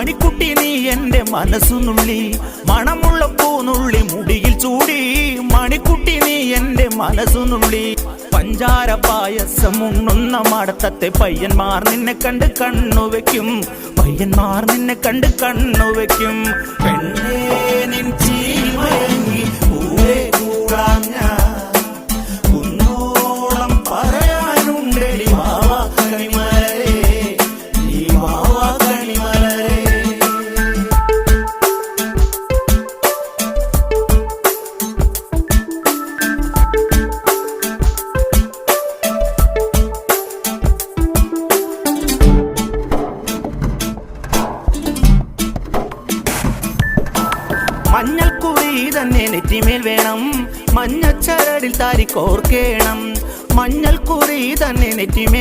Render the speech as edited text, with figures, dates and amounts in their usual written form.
മണിക്കുട്ടി നീ എൻ്റെ മനസ്സുനുള്ളി, മണമുള്ള പൂനുള്ളി മുടിയിൽ ചൂടി. മണിക്കുട്ടി നീ എൻ്റെ മനസ്സുനുള്ളി, പഞ്ചാര പായസം ഉണ്ണുന്ന മടത്തത്തെ പയ്യന്മാർ നിന്നെ കണ്ട് കണ്ണുവെക്കും, പയ്യന്മാർ നിന്നെ കണ്ട് കണ്ണുവെക്കും. പെണ്ണേ നിൻ ചീമയങ്ങി പൂവേ കൂടാം ഞാൻ, കുന്നോളം പറയാനുണ്ടെടി വാവാ കണിമലരേ, നീ വാവാ കണിമലരേ. മഞ്ഞൾക്കുറി തന്നെ നെറ്റിമേൽ വേണം, മഞ്ഞച്ചരടിൽ താരി കോർക്കേണം. മഞ്ഞൾക്കുറി തന്നെ നെറ്റിമേൽ